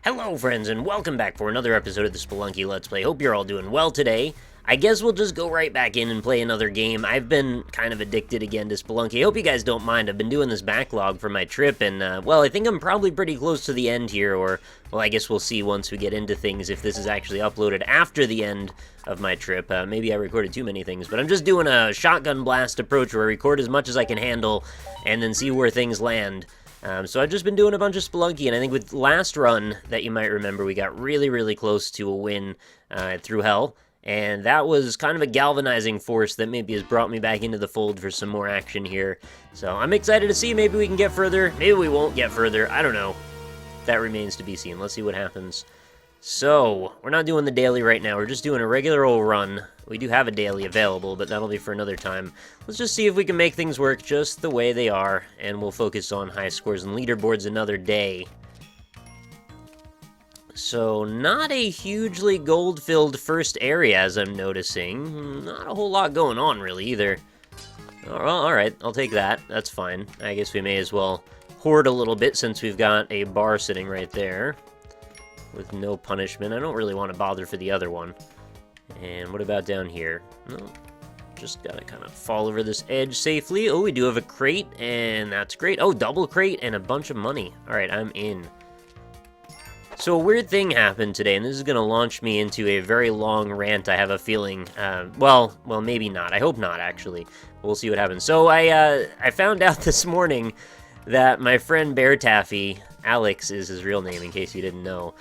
Hello friends, and welcome back for another episode of the Spelunky Let's Play. Hope you're all doing well today. I guess we'll just go right back in and play another game. I've been kind of addicted again to Spelunky. I hope you guys don't mind. I've been doing this backlog for my trip, and, well, I think I'm probably pretty close to the end here, or, well, I guess we'll see once we get into things if this is actually uploaded after the end of my trip. Maybe I recorded too many things, but I'm just doing a shotgun blast approach where I record as much as I can handle, and then see where things land. So I've just been doing a bunch of Spelunky, and I think with last run that you might remember, we got really close to a win through Hell, and that was kind of a galvanizing force that maybe has brought me back into the fold for some more action here. So I'm excited to see. Maybe we can get further, maybe we won't get further, I don't know. That remains to be seen. Let's see what happens. So, we're not doing the daily right now, we're just doing a regular old run. We do have a daily available, but that'll be for another time. Let's just see if we can make things work just the way they are, and we'll focus on high scores and leaderboards another day. So, not a hugely gold-filled first area, as I'm noticing. Not a whole lot going on, really, either. Alright, I'll take that. That's fine. I guess we may as well hoard a little bit, since we've got a bar sitting right there with no punishment. I don't really want to bother for the other one. And what about down here? No, just gotta kind of fall over this edge safely. Oh, we do have a crate, and that's great. Oh, double crate and a bunch of money. Alright, I'm in. So a weird thing happened today, and this is gonna launch me into a very long rant, I have a feeling. Well, maybe not. I hope not, actually. We'll see what happens. So I found out this morning that my friend Bear Taffy, Alex is his real name in case you didn't know,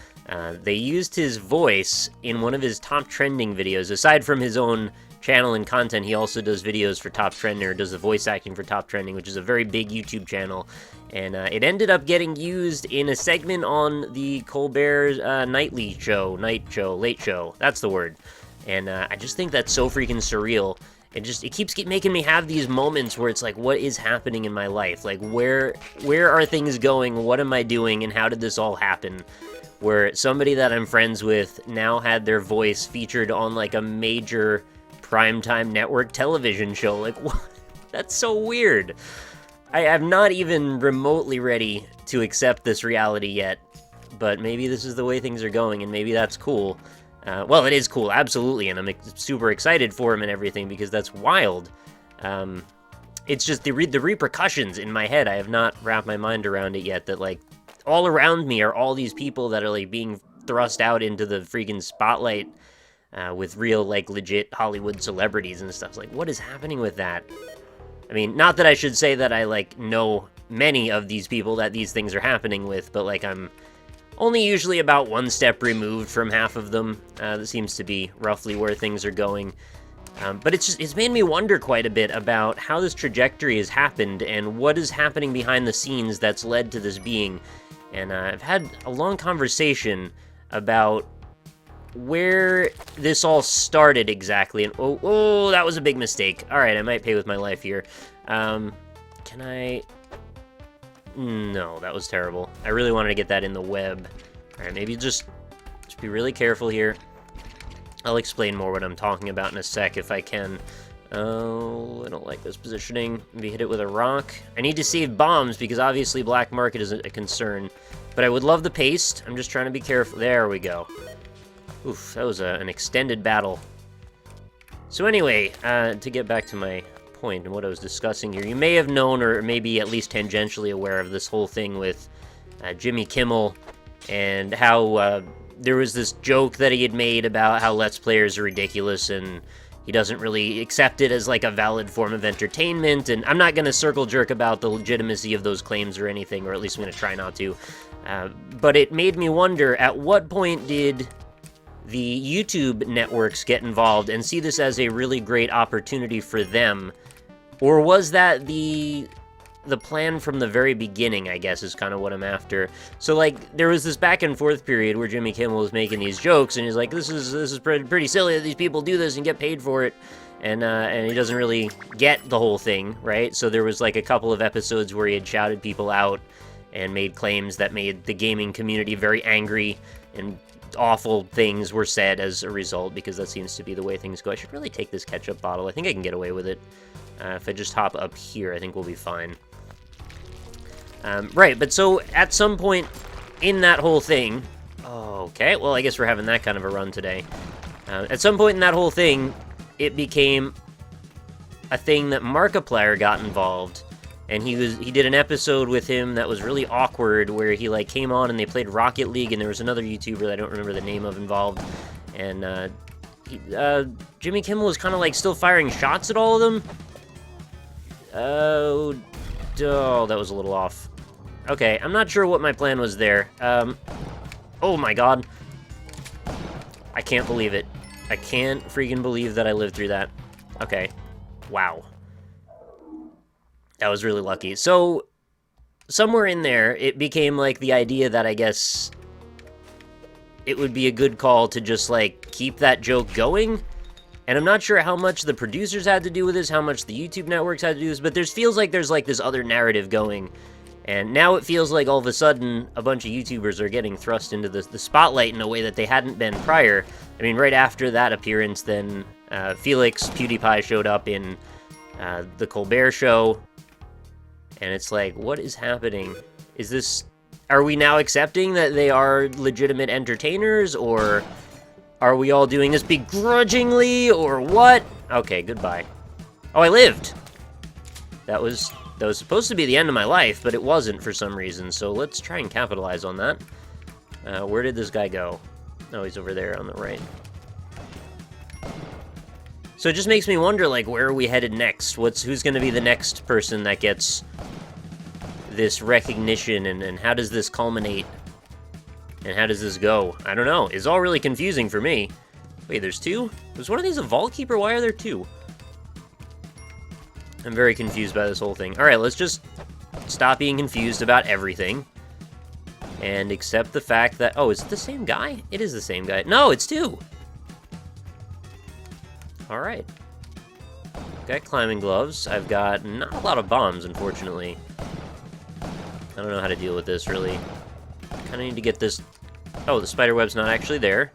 they used his voice in one of his top trending videos. Aside from his own channel and content, he also does videos for Top Trending, or does the voice acting for Top Trending, which is a very big YouTube channel. And it ended up getting used in a segment on the Colbert Late Show, that's the word. And I just think that's so freaking surreal. It keeps making me have these moments where it's like, what is happening in my life? Like, where are things going? What am I doing? And how did this all happen? Where somebody that I'm friends with now had their voice featured on, like, a major primetime network television show. Like, what? That's so weird. I'm not even remotely ready to accept this reality yet, but maybe this is the way things are going, and maybe that's cool. Well, it is cool, absolutely, and I'm super excited for him and everything, because that's wild. It's just the repercussions in my head. I have not wrapped my mind around it yet, that, like, all around me are all these people that are, like, being thrust out into the freaking spotlight with real, like, legit Hollywood celebrities and stuff. Like, what is happening with that? I mean, not that I should say that I, like, know many of these people that these things are happening with, but, like, I'm only usually about one step removed from half of them. That seems to be roughly where things are going. But it's made me wonder quite a bit about how this trajectory has happened and what is happening behind the scenes that's led to this being. And I've had a long conversation about where this all started exactly. And oh, that was a big mistake. Alright, I might pay with my life here. Can I... No, that was terrible. I really wanted to get that in the web. Alright, maybe just be really careful here. I'll explain more what I'm talking about in a sec if I can. Oh, I don't like this positioning. Maybe hit it with a rock. I need to save bombs because obviously black market is a concern. But I would love the paste. I'm just trying to be careful. There we go. Oof, that was an extended battle. So anyway, to get back to my point and what I was discussing here, you may have known, or maybe at least tangentially aware of this whole thing with Jimmy Kimmel and how there was this joke that he had made about how Let's Players are ridiculous and he doesn't really accept it as, like, a valid form of entertainment. And I'm not going to circle jerk about the legitimacy of those claims or anything, or at least I'm going to try not to. But it made me wonder, at what point did the YouTube networks get involved and see this as a really great opportunity for them? Or was that the plan from the very beginning, I guess, is kind of what I'm after. So, like, there was this back and forth period where Jimmy Kimmel was making these jokes, and he's like, this is pretty silly that these people do this and get paid for it, and he doesn't really get the whole thing, right? So there was, like, a couple of episodes where he had shouted people out and made claims that made the gaming community very angry, and awful things were said as a result, because that seems to be the way things go. I should really take this ketchup bottle. I think I can get away with it. If I just hop up here, I think we'll be fine. Right, but so at some point in that whole thing, Okay, well, I guess we're having that kind of a run today. At some point in that whole thing, it became a thing that Markiplier got involved, and he did an episode with him that was really awkward, where he like came on and they played Rocket League, and there was another YouTuber that I don't remember the name of involved, and Jimmy Kimmel was kind of like still firing shots at all of them. Oh, that was a little off. Okay, I'm not sure what my plan was there. Oh my god. I can't believe it. I can't freaking believe that I lived through that. Okay. Wow. That was really lucky. So, somewhere in there, it became like the idea that I guess it would be a good call to just like keep that joke going. And I'm not sure how much the producers had to do with this, how much the YouTube networks had to do with this, but there feels like there's like this other narrative going. And now it feels like all of a sudden a bunch of YouTubers are getting thrust into the spotlight in a way that they hadn't been prior. I mean, right after that appearance, then Felix PewDiePie showed up in the Colbert Show. And it's like, what is happening? Is this... Are we now accepting that they are legitimate entertainers? Or are we all doing this begrudgingly? Or what? Okay, goodbye. Oh, I lived! That was supposed to be the end of my life, but it wasn't for some reason, so let's try and capitalize on that. Where did this guy go? Oh, he's over there on the right. So it just makes me wonder, like, where are we headed next? Who's going to be the next person that gets this recognition, and how does this culminate? And how does this go? I don't know. It's all really confusing for me. Wait, there's two? Was one of these a Vault Keeper? Why are there two? I'm very confused by this whole thing. Alright, let's just stop being confused about everything. And accept the fact that... Oh, is it the same guy? It is the same guy. No, it's two! Alright. Got climbing gloves. I've got not a lot of bombs, unfortunately. I don't know how to deal with this, really. Kind of need to get this... Oh, the spider web's not actually there.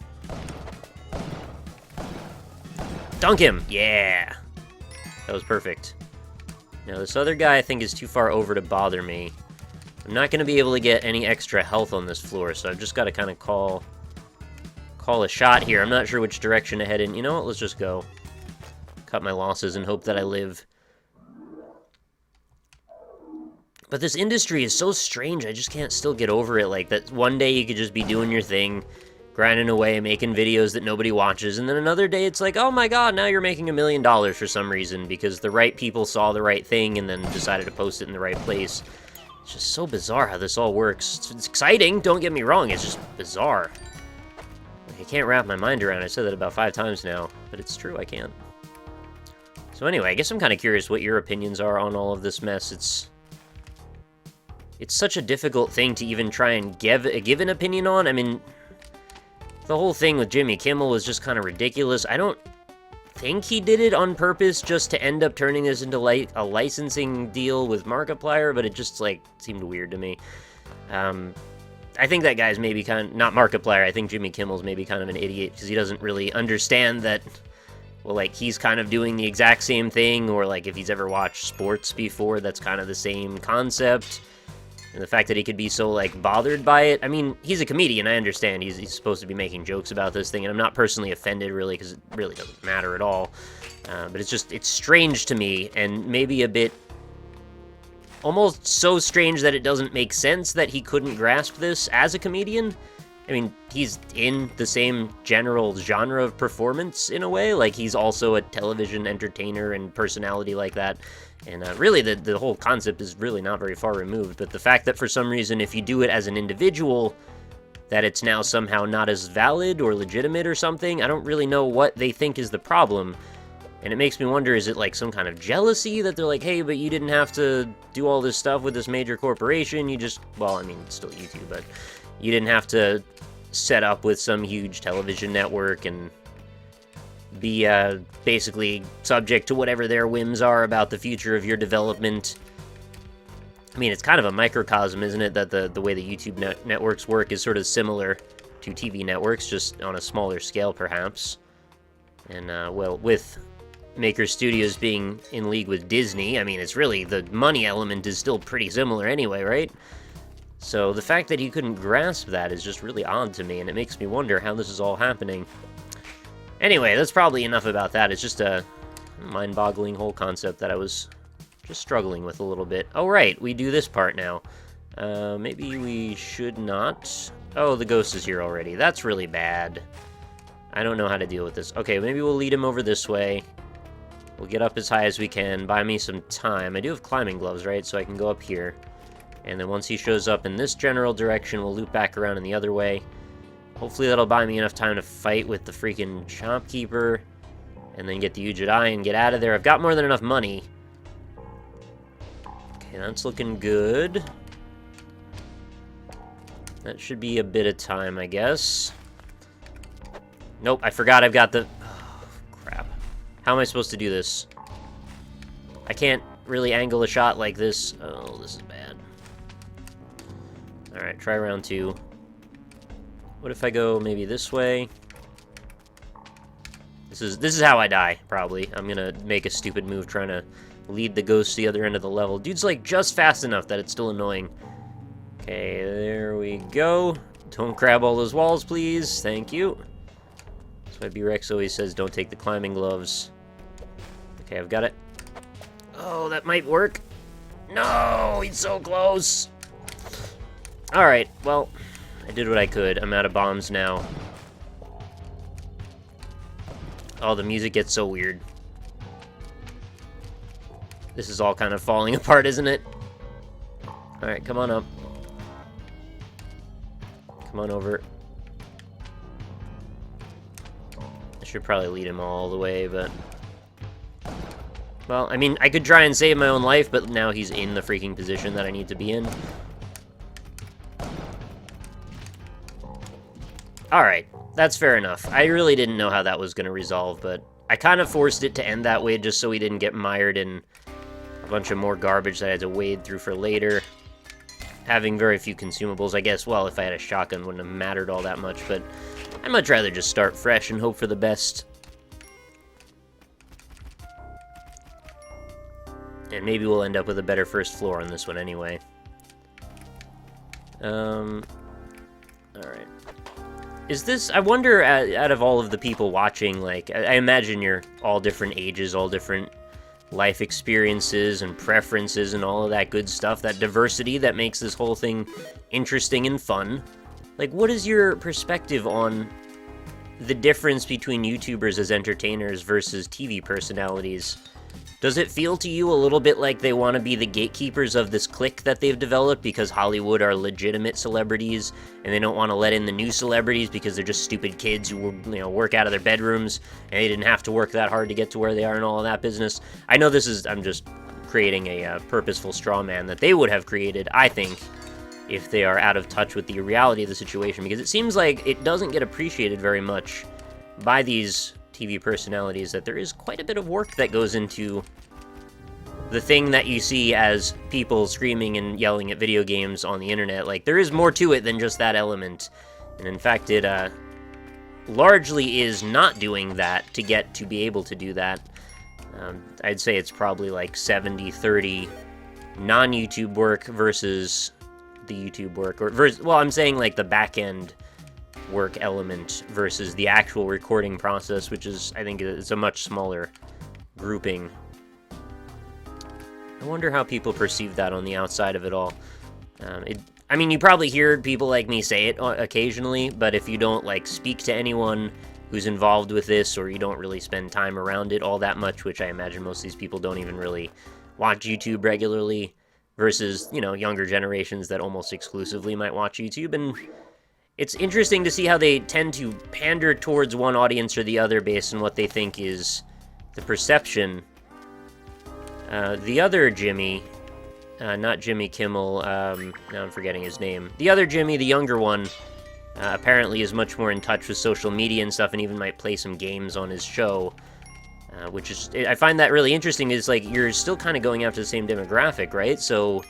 Dunk him! Yeah! That was perfect. Now, this other guy, I think, is too far over to bother me. I'm not going to be able to get any extra health on this floor, so I've just got to kind of call a shot here. I'm not sure which direction to head in. You know what? Let's just go. Cut my losses and hope that I live. But this industry is so strange, I just can't still get over it. Like, that one day you could just be doing your thing, grinding away, making videos that nobody watches, and then another day it's like, oh my god, now you're making $1 million for some reason, because the right people saw the right thing and then decided to post it in the right place. It's just so bizarre how this all works. It's exciting, don't get me wrong, it's just bizarre. Like, I can't wrap my mind around it. I said that about 5 times now, but it's true, I can't. So anyway, I guess I'm kind of curious what your opinions are on all of this mess. It's such a difficult thing to even try and give an opinion on. I mean... The whole thing with Jimmy Kimmel was just kind of ridiculous. I don't think he did it on purpose just to end up turning this into like a licensing deal with Markiplier, but it just like seemed weird to me. I think that guy's maybe not Markiplier. I think Jimmy Kimmel's maybe kind of an idiot because he doesn't really understand that, well, like, he's kind of doing the exact same thing, or like if he's ever watched sports before, that's kind of the same concept. And the fact that he could be so, like, bothered by it. I mean, he's a comedian, I understand. He's supposed to be making jokes about this thing, and I'm not personally offended, really, because it really doesn't matter at all. But it's strange to me, and maybe a bit... almost so strange that it doesn't make sense that he couldn't grasp this as a comedian. I mean, he's in the same general genre of performance, in a way. Like, he's also a television entertainer and personality like that. And really, the whole concept is really not very far removed. But the fact that for some reason, if you do it as an individual, that it's now somehow not as valid or legitimate or something, I don't really know what they think is the problem. And it makes me wonder, is it like some kind of jealousy that they're like, hey, but you didn't have to do all this stuff with this major corporation, you just, well, I mean, it's still YouTube, but you didn't have to set up with some huge television network and be basically subject to whatever their whims are about the future of your development. I mean, it's kind of a microcosm, isn't it, that the way the YouTube networks work is sort of similar to TV networks, just on a smaller scale, perhaps. And, well, with Maker Studios being in league with Disney, I mean, it's really, the money element is still pretty similar anyway, right? So the fact that he couldn't grasp that is just really odd to me, and it makes me wonder how this is all happening. Anyway, that's probably enough about that. It's just a mind-boggling whole concept that I was just struggling with a little bit. Oh, right, we do this part now. Maybe we should not. Oh, the ghost is here already. That's really bad. I don't know how to deal with this. Okay, maybe we'll lead him over this way. We'll get up as high as we can. Buy me some time. I do have climbing gloves, right? So I can go up here. And then once he shows up in this general direction, we'll loop back around in the other way. Hopefully that'll buy me enough time to fight with the freaking shopkeeper. And then get the Ujidai and get out of there. I've got more than enough money. Okay, that's looking good. That should be a bit of time, I guess. Nope, I forgot I've got the... Oh, crap. How am I supposed to do this? I can't really angle a shot like this. Oh, this is bad. Alright, try round 2. What if I go maybe this way? This is how I die, probably. I'm gonna make a stupid move trying to lead the ghost to the other end of the level. Dude's like just fast enough that it's still annoying. Okay, there we go. Don't grab all those walls, please. Thank you. That's why B-Rex always says don't take the climbing gloves. Okay, I've got it. Oh, that might work. No, he's so close. Alright, well, I did what I could. I'm out of bombs now. Oh, the music gets so weird. This is all kind of falling apart, isn't it? Alright, come on up. Come on over. I should probably lead him all the way, but... Well, I mean, I could try and save my own life, but now he's in the freaking position that I need to be in. Alright, that's fair enough. I really didn't know how that was going to resolve, but I kind of forced it to end that way just so we didn't get mired in a bunch of more garbage that I had to wade through for later. Having very few consumables, I guess, well, if I had a shotgun, wouldn't have mattered all that much, but I'd much rather just start fresh and hope for the best. And maybe we'll end up with a better first floor on this one anyway. Alright. Is this, I wonder, out of all of the people watching, like, I imagine you're all different ages, all different life experiences and preferences and all of that good stuff, that diversity that makes this whole thing interesting and fun. Like, what is your perspective on the difference between YouTubers as entertainers versus TV personalities? Does it feel to you a little bit like they want to be the gatekeepers of this clique that they've developed because Hollywood are legitimate celebrities and they don't want to let in the new celebrities because they're just stupid kids who, you know, work out of their bedrooms and they didn't have to work that hard to get to where they are and all of that business? I know this is, I'm just creating a purposeful straw man that they would have created, I think, if they are out of touch with the reality of the situation, because it seems like it doesn't get appreciated very much by these TV personalities, that there is quite a bit of work that goes into the thing that you see as people screaming and yelling at video games on the internet. Like, there is more to it than just that element, and in fact it largely is not doing that to get to be able to do that. I'd say it's probably like 70-30 non-YouTube work versus the YouTube work, or well, I'm saying like the back-end work element versus the actual recording process, which is, I think, it's a much smaller grouping. I wonder how people perceive that on the outside of it all. I mean, you probably hear people like me say it occasionally, but if you don't, like, speak to anyone who's involved with this, or you don't really spend time around it all that much, which I imagine most of these people don't even really watch YouTube regularly, versus, you know, younger generations that almost exclusively might watch YouTube, and it's interesting to see how they tend to pander towards one audience or the other based on what they think is the perception. The other Jimmy, not Jimmy Kimmel, now I'm forgetting his name. The other Jimmy, the younger one, apparently is much more in touch with social media and stuff, and even might play some games on his show, which is, I find that really interesting. Is like, you're still kind of going after the same demographic, right? So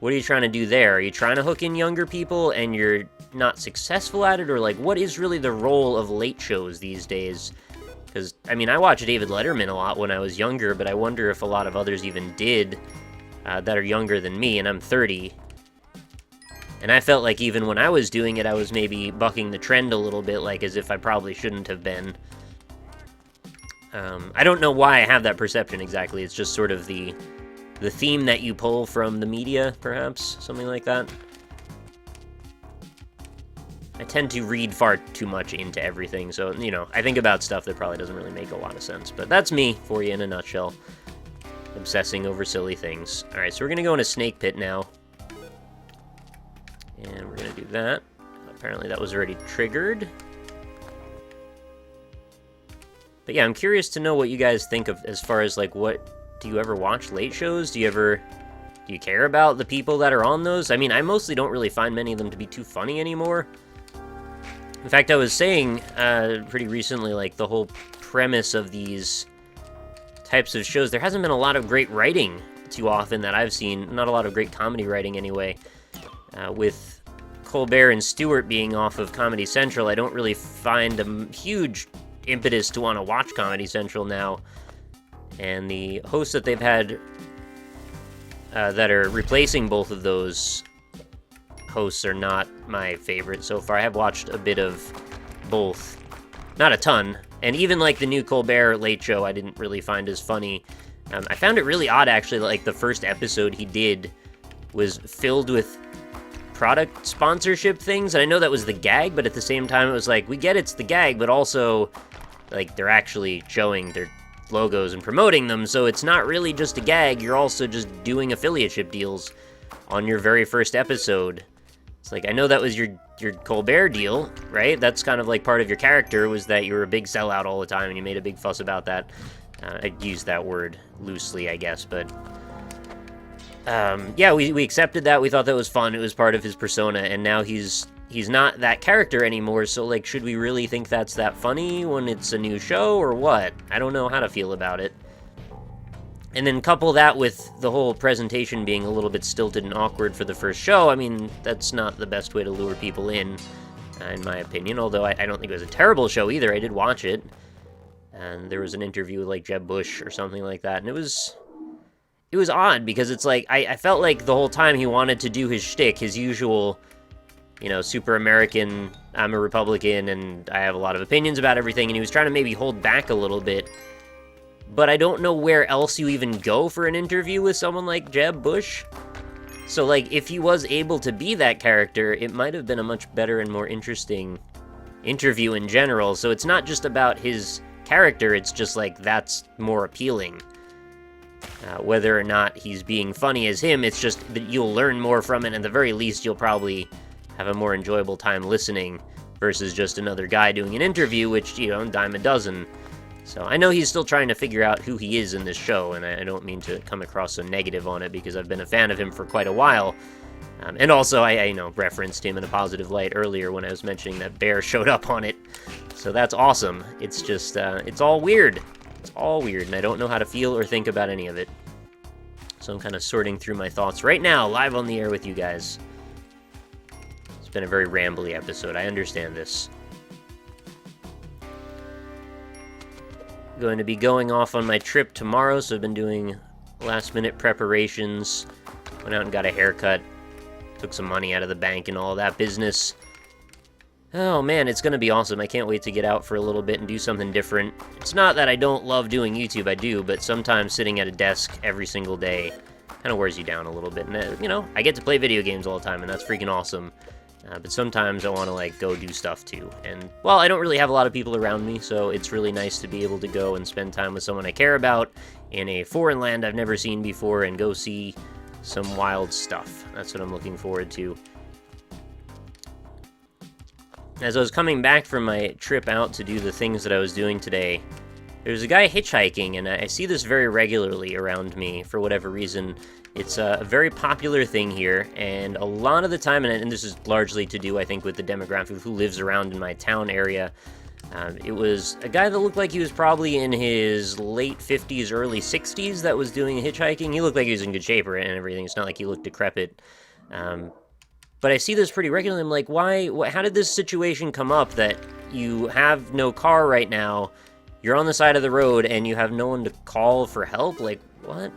what are you trying to do there? Are you trying to hook in younger people and you're not successful at it? Or like, what is really the role of late shows these days? Because, I mean, I watched David Letterman a lot when I was younger, but I wonder if a lot of others even did that are younger than me, and I'm 30. And I felt like even when I was doing it, I was maybe bucking the trend a little bit, like as if I probably shouldn't have been. I don't know why I have that perception exactly. It's just sort of the theme that you pull from the media, perhaps, something like that. I tend to read far too much into everything, so, you know, I think about stuff that probably doesn't really make a lot of sense. But that's me for you in a nutshell. Obsessing over silly things. Alright, so we're gonna go in a snake pit now. And we're gonna do that. Apparently that was already triggered. But yeah, I'm curious to know what you guys think of as far as, like, what... Do you ever watch late shows? Do you care about the people that are on those? I mean, I mostly don't really find many of them to be too funny anymore. In fact, I was saying pretty recently, like, the whole premise of these types of shows, there hasn't been a lot of great writing too often that I've seen. Not a lot of great comedy writing, anyway. With Colbert and Stewart being off of Comedy Central, I don't really find a huge impetus to want to watch Comedy Central now. And the hosts that they've had that are replacing both of those hosts are not my favorite so far. I have watched a bit of both. Not a ton. And even, like, the new Colbert Late Show I didn't really find as funny. I found it really odd, actually, like, the first episode he did was filled with product sponsorship things. And I know that was the gag, but at the same time, it was like, we get it's the gag, but also, like, they're actually showing their logos and promoting them, so it's not really just a gag, you're also just doing affiliateship deals on your very first episode. It's like, I know that was your Colbert deal, right? That's kind of like part of your character, was that you were a big sellout all the time, and you made a big fuss about that. I used that word loosely, I guess, but... yeah, we accepted that, we thought that was fun, it was part of his persona, and now he's not that character anymore, so, like, should we really think that's that funny when it's a new show, or what? I don't know how to feel about it. And then couple that with the whole presentation being a little bit stilted and awkward for the first show, I mean, that's not the best way to lure people in my opinion, although I don't think it was a terrible show either. I did watch it, and there was an interview with, like, Jeb Bush or something like that, and it was odd, because it's like, I felt like the whole time he wanted to do his shtick, his usual... you know, super American, I'm a Republican, and I have a lot of opinions about everything, and he was trying to maybe hold back a little bit. But I don't know where else you even go for an interview with someone like Jeb Bush. So, like, if he was able to be that character, it might have been a much better and more interesting interview in general. So it's not just about his character, it's just, like, that's more appealing. Whether or not he's being funny as him, it's just that you'll learn more from it, and at the very least, you'll probably... have a more enjoyable time listening versus just another guy doing an interview, which, you know, dime a dozen. So I know he's still trying to figure out who he is in this show, and I don't mean to come across so negative on it, because I've been a fan of him for quite a while. And also, I you know, referenced him in a positive light earlier when I was mentioning that Bear showed up on it. So that's awesome. It's just, it's all weird. It's all weird, and I don't know how to feel or think about any of it. So I'm kind of sorting through my thoughts right now, live on the air with you guys. It's been a very rambly episode, I understand this. Going to be going off on my trip tomorrow, so I've been doing last-minute preparations. Went out and got a haircut. Took some money out of the bank and all that business. Oh man, it's going to be awesome. I can't wait to get out for a little bit and do something different. It's not that I don't love doing YouTube, I do, but sometimes sitting at a desk every single day kind of wears you down a little bit. And, you know, I get to play video games all the time, and that's freaking awesome. But sometimes I want to, like, go do stuff, too. And, well, I don't really have a lot of people around me, so it's really nice to be able to go and spend time with someone I care about in a foreign land I've never seen before and go see some wild stuff. That's what I'm looking forward to. As I was coming back from my trip out to do the things that I was doing today, there was a guy hitchhiking, and I see this very regularly around me for whatever reason. It's a very popular thing here, and a lot of the time, and this is largely to do, I think, with the demographic of who lives around in my town area, it was a guy that looked like he was probably in his late 50s, early 60s that was doing hitchhiking. He looked like he was in good shape and everything. It's not like he looked decrepit. But I see this pretty regularly. I'm like, how did this situation come up that you have no car right now, you're on the side of the road, and you have no one to call for help? Like, what?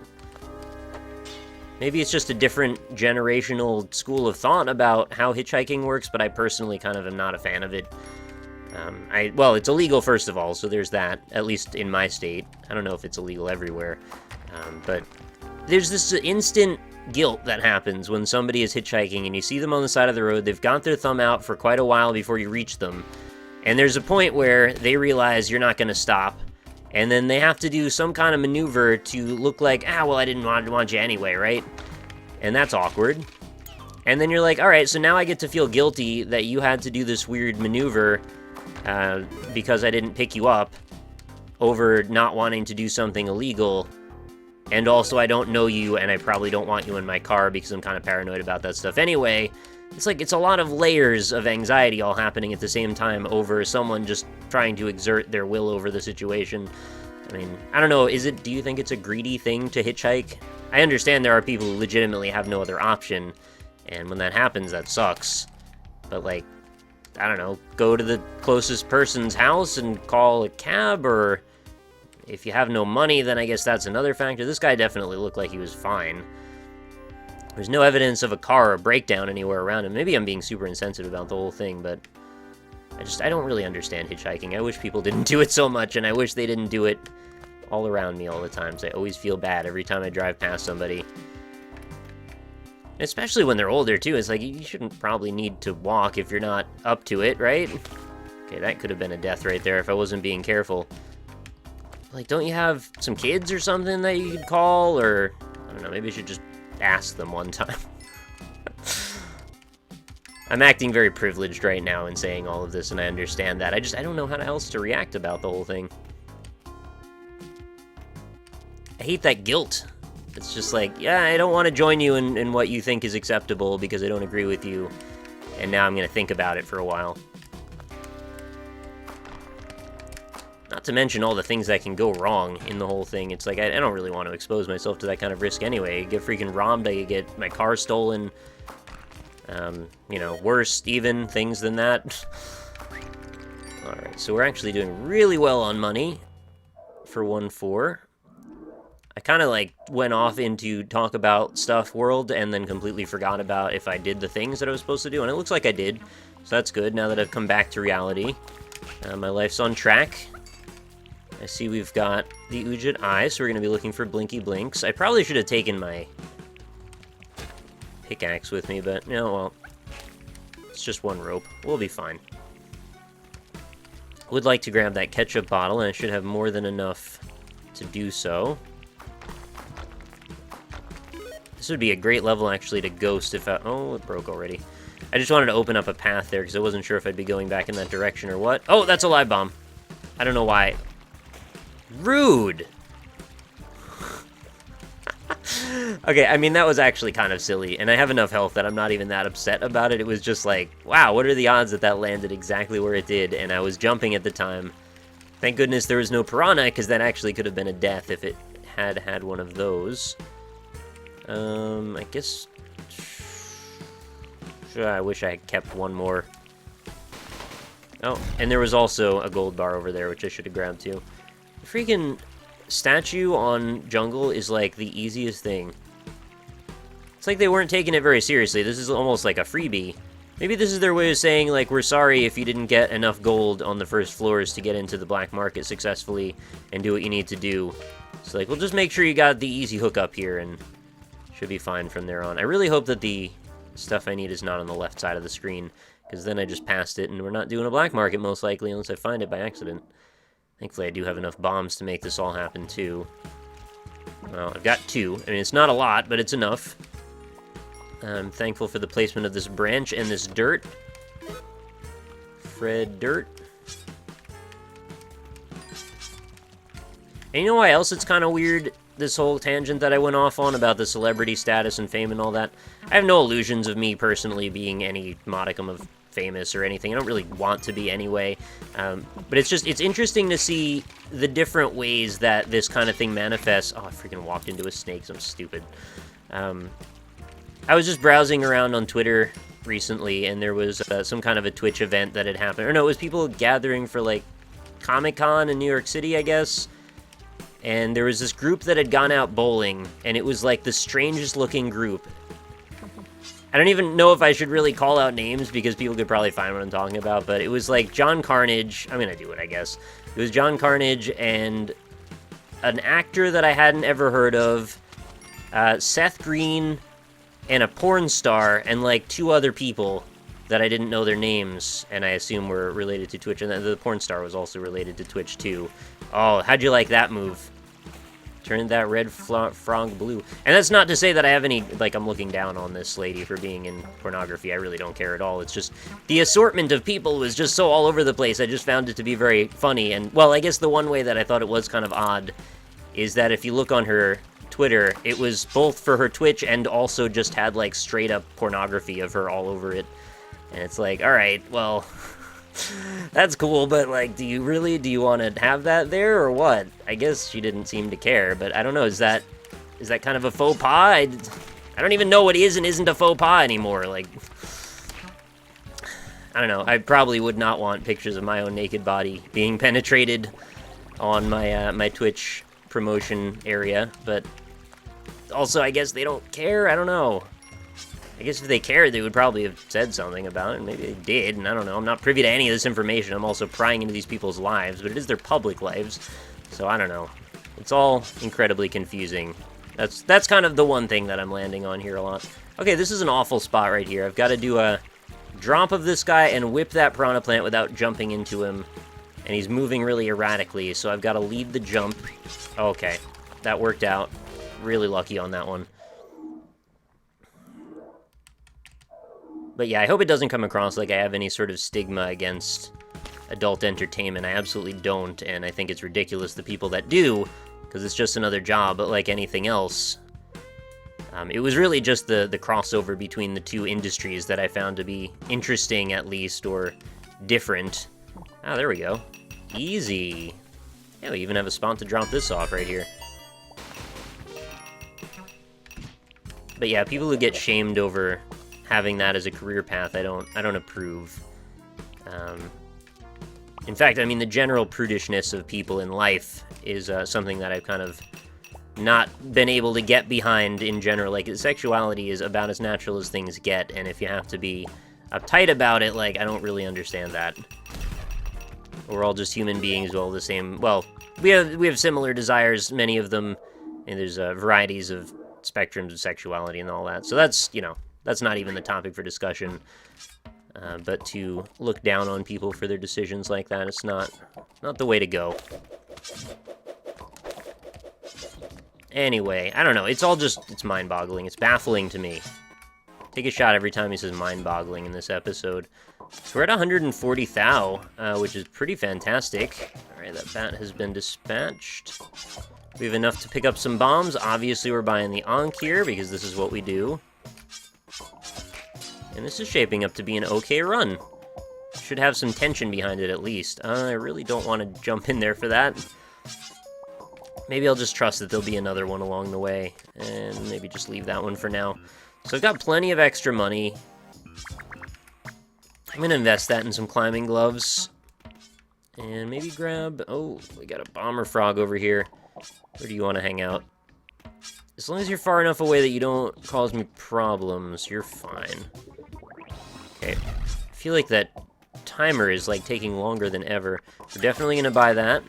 Maybe it's just a different generational school of thought about how hitchhiking works, but I personally kind of am not a fan of it. Well, it's illegal, first of all, so there's that, at least in my state. I don't know if it's illegal everywhere, but there's this instant guilt that happens when somebody is hitchhiking and you see them on the side of the road. They've got their thumb out for quite a while before you reach them, and there's a point where they realize you're not going to stop, and then they have to do some kind of maneuver to look like, well, I didn't want you anyway, right? And that's awkward. And then you're like, all right, so now I get to feel guilty that you had to do this weird maneuver because I didn't pick you up over not wanting to do something illegal. And also, I don't know you, and I probably don't want you in my car because I'm kind of paranoid about that stuff anyway. It's like, it's a lot of layers of anxiety all happening at the same time over someone just trying to exert their will over the situation. I mean, I don't know, do you think it's a greedy thing to hitchhike? I understand there are people who legitimately have no other option, and when that happens, that sucks. But, like, I don't know, go to the closest person's house and call a cab, or if you have no money, then I guess that's another factor. This guy definitely looked like he was fine. There's no evidence of a car or a breakdown anywhere around him. Maybe I'm being super insensitive about the whole thing, but I don't really understand hitchhiking. I wish people didn't do it so much, and I wish they didn't do it all around me all the time, so I always feel bad every time I drive past somebody. Especially when they're older, too. It's like, you shouldn't probably need to walk if you're not up to it, right? Okay, that could have been a death right there if I wasn't being careful. Like, don't you have some kids or something that you could call? Or, I don't know, maybe I should just ask them one time. I'm acting very privileged right now in saying all of this, and I understand that. I don't know how else to react about the whole thing. I hate that guilt. It's just like, I don't want to join you in what you think is acceptable because I don't agree with you, and now I'm going to think about it for a while. Not to mention all the things that can go wrong in the whole thing. It's like, I don't really want to expose myself to that kind of risk anyway. I get freaking robbed, I get my car stolen, you know, worse even things than that. Alright, so we're actually doing really well on money for 1-4. I kind of, like, went off into talk about stuff world and then completely forgot about if I did the things that I was supposed to do, and it looks like I did, so that's good now that I've come back to reality. My life's on track. I see we've got the Ujit Eye, so we're going to be looking for Blinky Blinks. I probably should have taken my pickaxe with me, but, you know, well, it's just one rope. We'll be fine. Would like to grab that ketchup bottle, and I should have more than enough to do so. This would be a great level, actually, to ghost if I... Oh, it broke already. I just wanted to open up a path there, because I wasn't sure if I'd be going back in that direction or what. Oh, that's a live bomb. I don't know why. Rude! Okay, I mean, that was actually kind of silly, and I have enough health that I'm not even that upset about it. It was just like, wow, what are the odds that that landed exactly where it did, and I was jumping at the time. Thank goodness there was no piranha, because that actually could have been a death if it had one of those. I guess... I wish I had kept one more. Oh, and there was also a gold bar over there, which I should have grabbed too. The freaking statue on Jungle is like the easiest thing. It's like they weren't taking it very seriously. This is almost like a freebie. Maybe this is their way of saying, like, we're sorry if you didn't get enough gold on the first floors to get into the black market successfully and do what you need to do. So, like, we'll just make sure you got the easy hookup here and should be fine from there on. I really hope that the stuff I need is not on the left side of the screen, because then I just passed it and we're not doing a black market most likely unless I find it by accident. Thankfully I do have enough bombs to make this all happen too. Well, I've got 2. I mean, it's not a lot, but it's enough. I'm thankful for the placement of this branch and this dirt. Fred Dirt. And you know why else it's kind of weird, this whole tangent that I went off on about the celebrity status and fame and all that? I have no illusions of me personally being any modicum of famous or anything. I don't really want to be anyway. But it's interesting to see the different ways that this kind of thing manifests. Oh, I freaking walked into a snake, so I'm stupid. I was just browsing around on Twitter recently, and there was some kind of a Twitch event that had happened. Or no, it was people gathering for, like, Comic-Con in New York City, I guess. and there was this group that had gone out bowling, and it was like the strangest looking group. I don't even know if I should really call out names because people could probably find what I'm talking about, but it was like John Carnage. I'm gonna do it, I guess. It was John Carnage and an actor that I hadn't ever heard of, Seth Green, and a porn star, and like 2 other people that I didn't know their names, and I assume were related to Twitch, and the porn star was also related to Twitch too. Oh, how'd you like that move? Turned that red frog blue. And that's not to say that I have any, like, I'm looking down on this lady for being in pornography. I really don't care at all. It's just, the assortment of people was just so all over the place. I just found it to be very funny. And, well, I guess the one way that I thought it was kind of odd is that if you look on her Twitter, it was both for her Twitch and also just had, like, straight-up pornography of her all over it. And it's like, alright, well, that's cool, but, like, do you want to have that there, or what? I guess she didn't seem to care, but I don't know, is that kind of a faux pas? I don't even know what is and isn't a faux pas anymore, like, I don't know, I probably would not want pictures of my own naked body being penetrated on my, my Twitch promotion area, but also, I guess they don't care, I don't know. I guess if they cared, they would probably have said something about it, and maybe they did, and I don't know. I'm not privy to any of this information. I'm also prying into these people's lives, but it is their public lives, so I don't know. It's all incredibly confusing. That's kind of the one thing that I'm landing on here a lot. Okay, this is an awful spot right here. I've got to do a drop of this guy and whip that piranha plant without jumping into him, and he's moving really erratically, so I've got to lead the jump. Okay, that worked out. Really lucky on that one. But yeah, I hope it doesn't come across like I have any sort of stigma against adult entertainment. I absolutely don't, and I think it's ridiculous the people that do, because it's just another job, but like anything else. It was really just the crossover between the 2 industries that I found to be interesting, at least, or different. Ah, there we go. Easy. Yeah, we even have a spot to drop this off right here. But yeah, people who get shamed over having that as a career path, I don't approve. In fact, I mean, the general prudishness of people in life is something that I've kind of not been able to get behind in general. Like, sexuality is about as natural as things get, and if you have to be uptight about it, like, I don't really understand that. We're all just human beings, well, the same, well, we have similar desires, many of them, and there's varieties of spectrums of sexuality and all that, so that's, you know, that's not even the topic for discussion, but to look down on people for their decisions like that, it's not the way to go. Anyway, I don't know, it's all just, it's mind-boggling, it's baffling to me. Take a shot every time he says mind-boggling in this episode. So we're at 140 thou, which is pretty fantastic. Alright, that bat has been dispatched. We have enough to pick up some bombs. Obviously, we're buying the Ankh here, because this is what we do. And this is shaping up to be an okay run. Should have some tension behind it, at least. I really don't want to jump in there for that. Maybe I'll just trust that there'll be another one along the way, and maybe just leave that one for now. So I've got plenty of extra money. I'm going to invest that in some climbing gloves. And maybe grab... Oh, we got a bomber frog over here. Where do you want to hang out? As long as you're far enough away that you don't cause me problems, you're fine. Okay. I feel like that timer is, like, taking longer than ever. We're definitely going to buy that.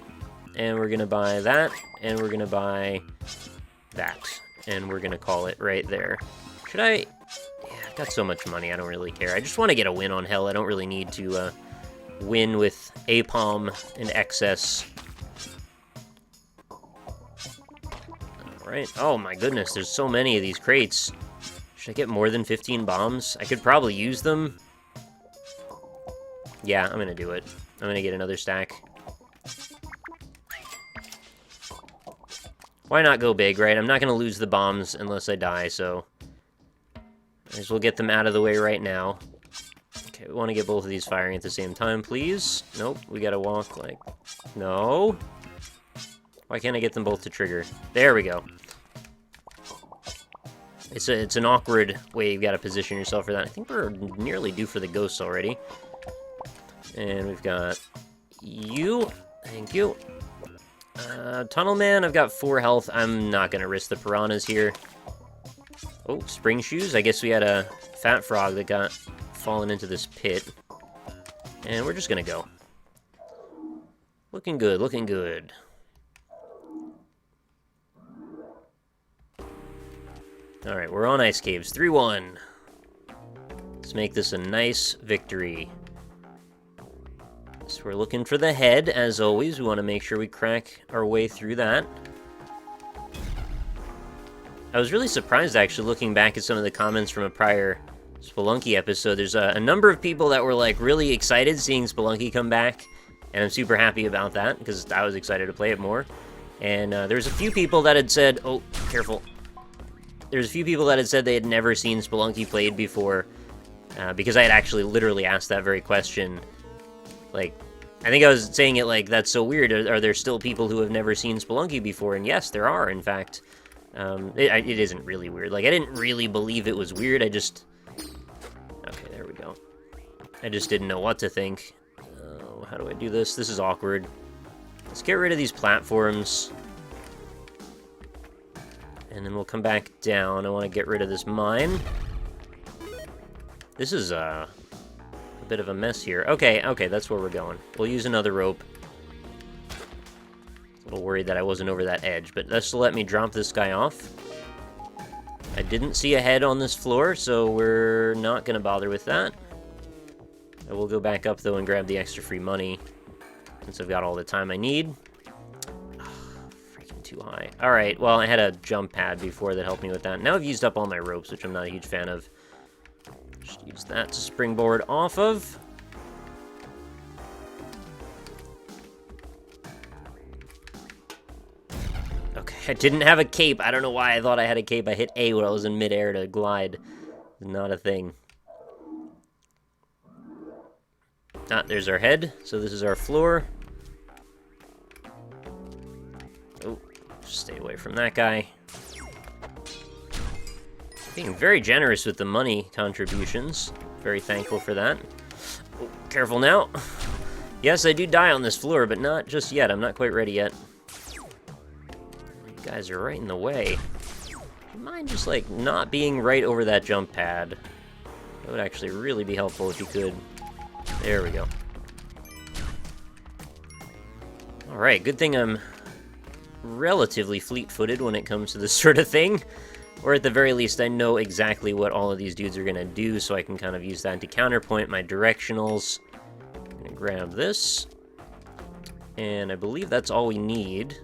And we're going to buy that. And we're going to buy that. And we're going to call it right there. Should I... Yeah, I've got so much money, I don't really care. I just want to get a win on Hell. I don't really need to win with APOM and excess. Alright. Oh my goodness, there's so many of these crates. Should I get more than 15 bombs? I could probably use them. Yeah, I'm gonna do it. I'm gonna get another stack. Why not go big, right? I'm not gonna lose the bombs unless I die, so... Might as well get them out of the way right now. Okay, we want to get both of these firing at the same time, please. Nope, we gotta walk like... No! Why can't I get them both to trigger? There we go. It's an awkward way you've got to position yourself for that. I think we're nearly due for the ghosts already. And we've got you. Thank you. Tunnel Man, I've got 4 health. I'm not gonna risk the piranhas here. Oh, spring shoes. I guess we had a fat frog that got fallen into this pit. And we're just gonna go. Looking good, looking good. Alright, we're on ice caves. 3-1. Let's make this a nice victory. So we're looking for the head, as always. We want to make sure we crack our way through that. I was really surprised, actually, looking back at some of the comments from a prior Spelunky episode. There's a number of people that were, like, really excited seeing Spelunky come back, and I'm super happy about that, because I was excited to play it more. And there's a few people that had said... Oh, careful. There's a few people that had said they had never seen Spelunky played before, because I had actually literally asked that very question. Like, I think I was saying it like, that's so weird. Are there still people who have never seen Spelunky before? And yes, there are, in fact. It isn't really weird. Like, I didn't really believe it was weird. I just... Okay, there we go. I just didn't know what to think. How do I do this? This is awkward. Let's get rid of these platforms. And then we'll come back down. I want to get rid of this mine. This is, a bit of a mess here. Okay, that's where we're going. We'll use another rope. A little worried that I wasn't over that edge, but that's to let me drop this guy off. I didn't see a head on this floor, so we're not going to bother with that. I will go back up, though, and grab the extra free money, since I've got all the time I need. Freaking too high. Alright, well, I had a jump pad before that helped me with that. Now I've used up all my ropes, which I'm not a huge fan of. Just use that to springboard off of. Okay, I didn't have a cape. I don't know why I thought I had a cape. I hit A when I was in midair to glide. Not a thing. Ah, there's our head. So this is our floor. Oh, stay away from that guy. Being very generous with the money contributions. Very thankful for that. Oh, careful now. Yes, I do die on this floor, but not just yet. I'm not quite ready yet. You guys are right in the way. Do you mind just, like, not being right over that jump pad? That would actually really be helpful if you could. There we go. Alright, good thing I'm relatively fleet-footed when it comes to this sort of thing. Or at the very least, I know exactly what all of these dudes are going to do, so I can kind of use that to counterpoint my directionals. I'm going to grab this. And I believe that's all we need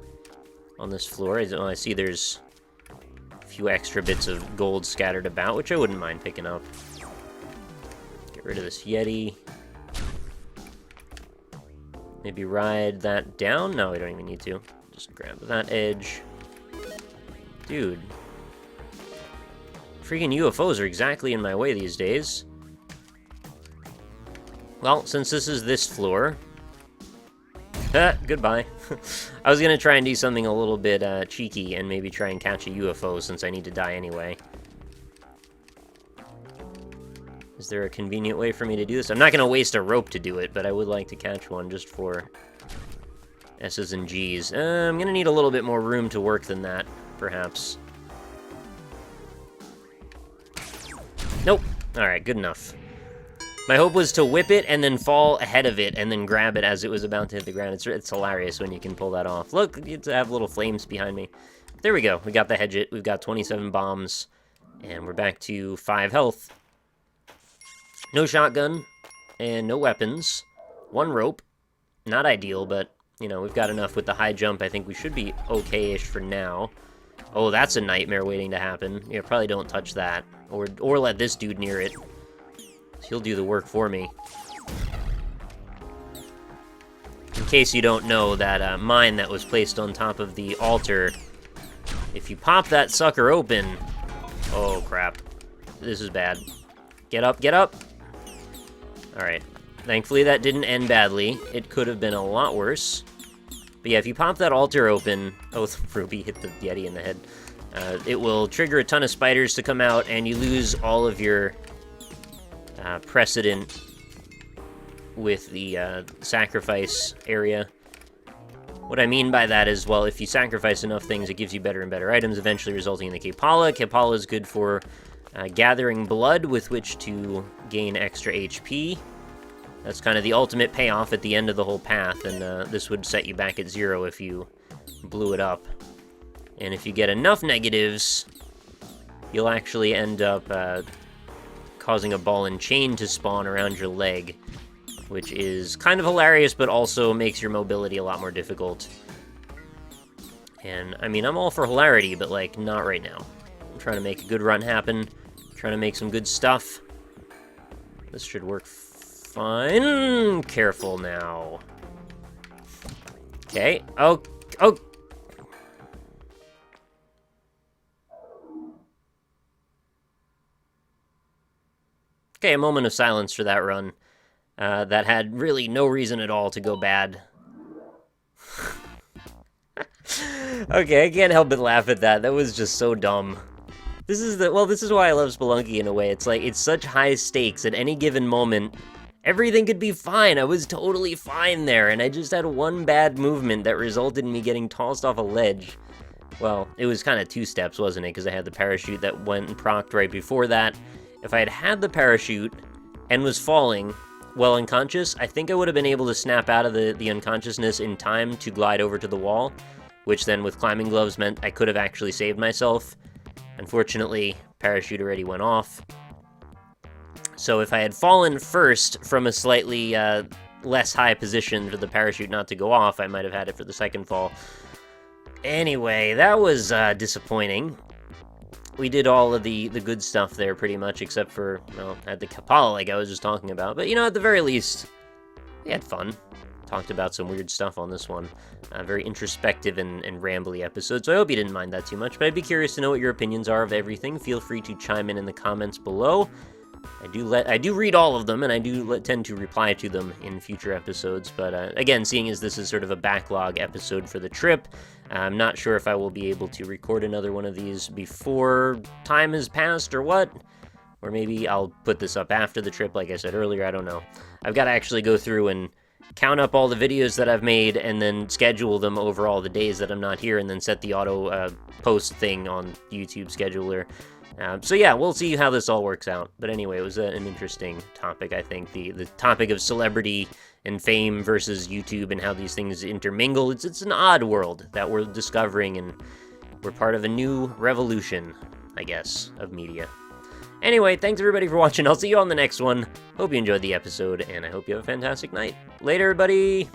on this floor. I see there's a few extra bits of gold scattered about, which I wouldn't mind picking up. Get rid of this Yeti. Maybe ride that down? No, we don't even need to. Just grab that edge. Dude. Freaking UFOs are exactly in my way these days. Well, since this is this floor... goodbye. I was gonna try and do something a little bit cheeky and maybe try and catch a UFO since I need to die anyway. Is there a convenient way for me to do this? I'm not gonna waste a rope to do it, but I would like to catch one just for S's and G's. I'm gonna need a little bit more room to work than that, perhaps. Nope. Alright, good enough. My hope was to whip it and then fall ahead of it and then grab it as it was about to hit the ground. It's hilarious when you can pull that off. Look, you have little flames behind me. There we go. We got the Hedget. We've got 27 bombs. And we're back to 5 health. No shotgun. And no weapons. 1 rope. Not ideal, but, you know, we've got enough with the high jump. I think we should be okay-ish for now. Oh, that's a nightmare waiting to happen. Yeah, probably don't touch that. Or let this dude near it. He'll do the work for me. In case you don't know, that mine that was placed on top of the altar, if you pop that sucker open... Oh, crap. This is bad. Get up, get up! Alright. Thankfully that didn't end badly. It could have been a lot worse. But yeah, if you pop that altar open... Oh, Ruby hit the Yeti in the head. It will trigger a ton of spiders to come out, and you lose all of your precedent with the sacrifice area. What I mean by that is, well, if you sacrifice enough things, it gives you better and better items, eventually resulting in the Kapala. Kapala is good for gathering blood with which to gain extra HP. That's kind of the ultimate payoff at the end of the whole path, and this would set you back at 0 if you blew it up. And if you get enough negatives, you'll actually end up causing a ball and chain to spawn around your leg, which is kind of hilarious, but also makes your mobility a lot more difficult. And, I mean, I'm all for hilarity, but, like, not right now. I'm trying to make a good run happen, trying to make some good stuff. This should work fine. Careful now. Okay. Oh. Okay, a moment of silence for that run. That had really no reason at all to go bad. Okay, I can't help but laugh at that. That was just so dumb. This is why I love Spelunky in a way. It's like, it's such high stakes. At any given moment, everything could be fine. I was totally fine there, and I just had one bad movement that resulted in me getting tossed off a ledge. Well, it was kind of 2 steps, wasn't it? Because I had the parachute that went and procced right before that. If I had had the parachute and was falling while unconscious, I think I would have been able to snap out of the unconsciousness in time to glide over to the wall, which then with climbing gloves meant I could have actually saved myself. Unfortunately, parachute already went off. So if I had fallen first from a slightly less high position for the parachute not to go off, I might have had it for the second fall. Anyway, that was disappointing. We did all of the good stuff there pretty much, except for, well, at the Kapala like I was just talking about. But, you know, at the very least, we had fun. Talked about some weird stuff on this one. Very introspective and rambly episode, so I hope you didn't mind that too much. But I'd be curious to know what your opinions are of everything. Feel free to chime in the comments below. I do read all of them, and I do tend to reply to them in future episodes. But again, seeing as this is sort of a backlog episode for the trip, I'm not sure if I will be able to record another one of these before time has passed or what. Or maybe I'll put this up after the trip, like I said earlier, I don't know. I've got to actually go through and count up all the videos that I've made and then schedule them over all the days that I'm not here and then set the auto post thing on YouTube scheduler. So yeah, we'll see how this all works out. But anyway, it was an interesting topic, I think. The topic of celebrity and fame versus YouTube and how these things intermingle. It's an odd world that we're discovering, and we're part of a new revolution, I guess, of media. Anyway, thanks everybody for watching. I'll see you on the next one. Hope you enjoyed the episode, and I hope you have a fantastic night. Later, everybody!